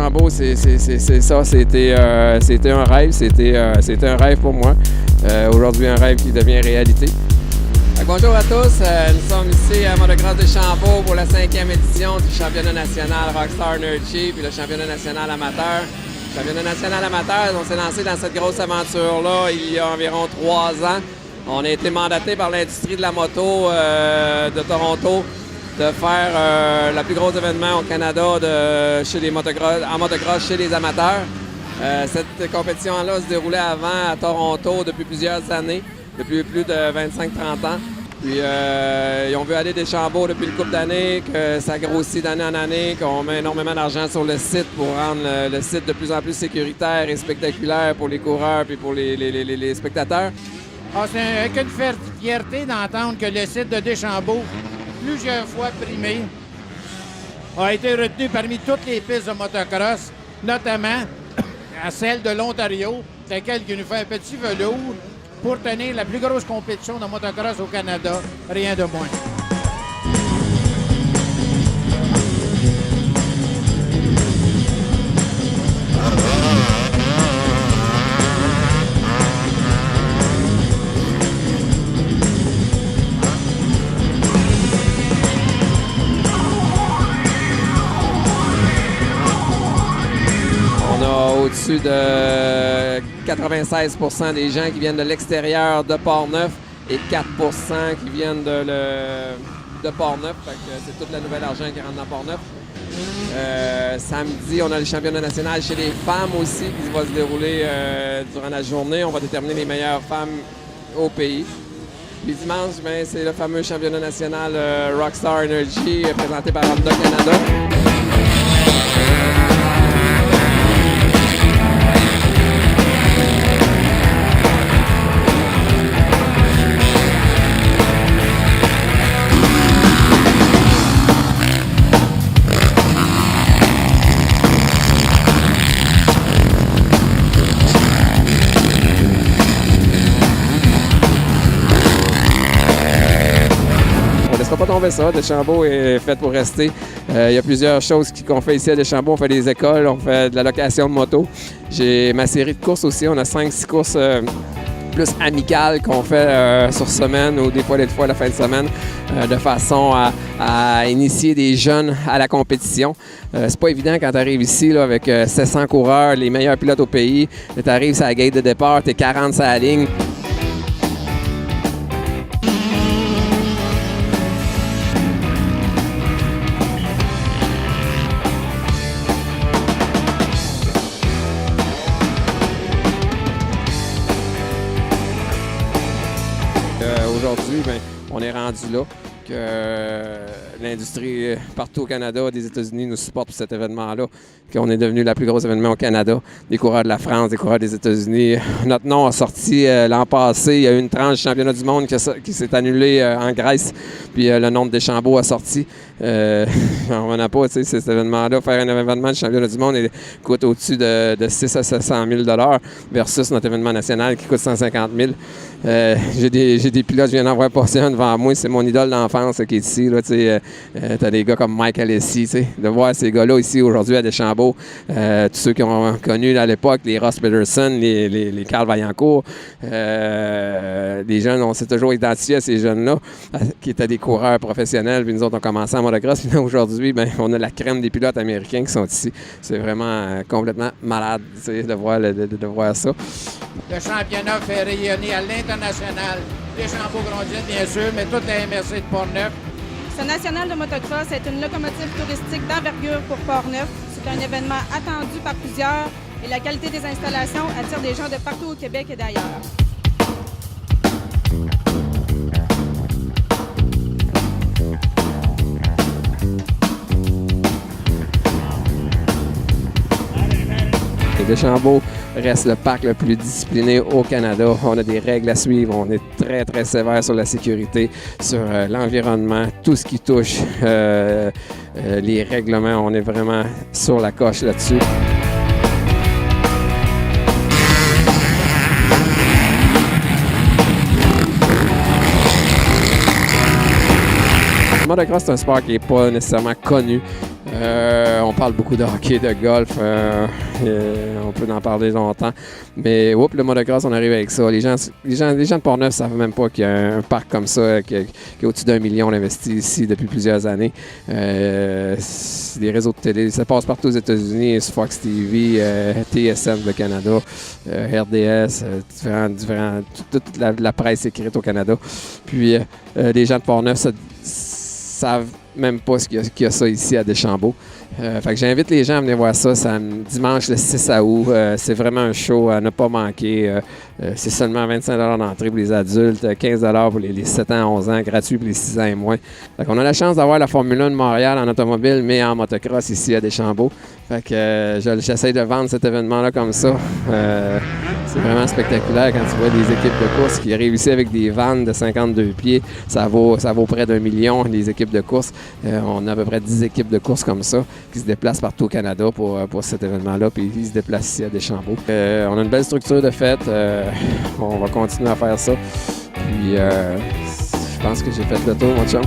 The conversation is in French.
Deschambault, c'est ça. C'était un rêve. C'était un rêve pour moi. Aujourd'hui, un rêve qui devient réalité. Bonjour à tous. Nous sommes ici à Motocross Deschambault pour la 5e édition du championnat national Rockstar Energy puis le championnat national amateur. Le championnat national amateur, on s'est lancé dans cette grosse aventure-là il y a environ 3 ans. On a été mandaté par l'industrie de la moto de Toronto de faire le plus gros événement au Canada en motocross chez les amateurs. Cette compétition-là se déroulait avant à Toronto depuis plusieurs années, depuis plus de 25-30 ans. Puis ils ont vu aller Deschambault depuis une couple d'années, que ça grossit d'année en année, qu'on met énormément d'argent sur le site pour rendre le site de plus en plus sécuritaire et spectaculaire pour les coureurs et pour les spectateurs. C'est qu'une fierté d'entendre que le site de Deschambault, plusieurs fois primé, a été retenu parmi toutes les pistes de motocross, notamment à celle de l'Ontario, laquelle qui nous fait un petit velours pour tenir la plus grosse compétition de motocross au Canada, rien de moins. Au-dessus de 96 % des gens qui viennent de l'extérieur de Portneuf et 4 % qui viennent de Portneuf. C'est toute la nouvelle argent qui rentre dans Portneuf. Samedi, on a le championnat national chez les femmes aussi qui va se dérouler durant la journée. On va déterminer les meilleures femmes au pays. Puis dimanche, c'est le fameux championnat national Rockstar Energy présenté par Honda Canada. Pas tomber ça. Deschambault est fait pour rester. Il y a plusieurs choses qu'on fait ici à Deschambault. On fait des écoles, on fait de la location de moto. J'ai ma série de courses aussi. On a 5-6 courses plus amicales qu'on fait sur semaine ou des fois la fin de semaine de façon à initier des jeunes à la compétition. C'est pas évident quand tu arrives ici là, avec 700 coureurs, les meilleurs pilotes au pays. Tu arrives à la gate de départ, tu es 40 sur la ligne. Aujourd'hui, on est rendu là que l'industrie partout au Canada, des États-Unis nous supporte pour cet événement-là, qu'on est devenu le plus gros événement au Canada. Des coureurs de la France, des coureurs des États-Unis. Notre nom a sorti l'an passé. Il y a eu une tranche du championnat du monde qui s'est annulée en Grèce. Puis le nom de Deschambault a sorti. On n'a pas, tu sais, cet événement-là. Faire un événement de championnat du monde coûte au-dessus de 600 à 700 000 $ versus notre événement national qui coûte 150 000 $. J'ai des pilotes, je viens d'en voir passer un devant moi. C'est mon idole d'enfance qui est ici. Tu as des gars comme Mike Alessi. De voir ces gars-là ici aujourd'hui à Deschambault. Tous ceux qui ont connu à l'époque les Ross Peterson, les Carl Vaillancourt. Les jeunes, on s'est toujours identifié à ces jeunes-là qui étaient des coureurs professionnels. Puis nous autres, on commençait en motocross. Puis aujourd'hui, on a la crème des pilotes américains qui sont ici. C'est vraiment complètement malade de voir ça. Le championnat fait rayonner à l'international. Deschambault-Grondines, bien sûr, mais toute la MRC de Portneuf. Ce national de motocross est une locomotive touristique d'envergure pour Portneuf. C'est un événement attendu par plusieurs et la qualité des installations attire des gens de partout au Québec et d'ailleurs. Deschambault reste le parc le plus discipliné au Canada. On a des règles à suivre. On est très, très sévère sur la sécurité, sur l'environnement, tout ce qui touche les règlements. On est vraiment sur la coche là-dessus. Le motocross, c'est un sport qui n'est pas nécessairement connu. On parle beaucoup de hockey, de golf. On peut en parler longtemps. Mais le motocross, on arrive avec ça. Les gens de Portneuf ne savent même pas qu'il y a un parc comme ça qui est au-dessus d'1 million d'investis ici depuis plusieurs années. C'est des réseaux de télé. Ça passe partout aux États-Unis, sur Fox TV, TSN le Canada, RDS, toute la presse écrite au Canada. Puis les gens de Portneuf savent même pas qu'il y a ça ici à Deschambault. Fait que j'invite les gens à venir voir ça dimanche le 6 août. C'est vraiment un show à ne pas manquer. C'est seulement 25 $ d'entrée pour les adultes, 15 $ pour les 7 ans à 11 ans, gratuit pour les 6 ans et moins. Fait qu'on a la chance d'avoir la Formule 1 de Montréal en automobile, mais en motocross ici à Deschambault. Fait que j'essaie de vendre cet événement-là comme ça. C'est vraiment spectaculaire quand tu vois des équipes de course qui réussissent avec des vannes de 52 pieds. Ça vaut près d'1 million, les équipes de course. On a à peu près 10 équipes de course comme ça qui se déplacent partout au Canada pour cet événement-là, puis ils se déplacent ici à Deschambault. On a une belle structure de fête. On va continuer à faire ça. Puis je pense que j'ai fait le tour, mon chum.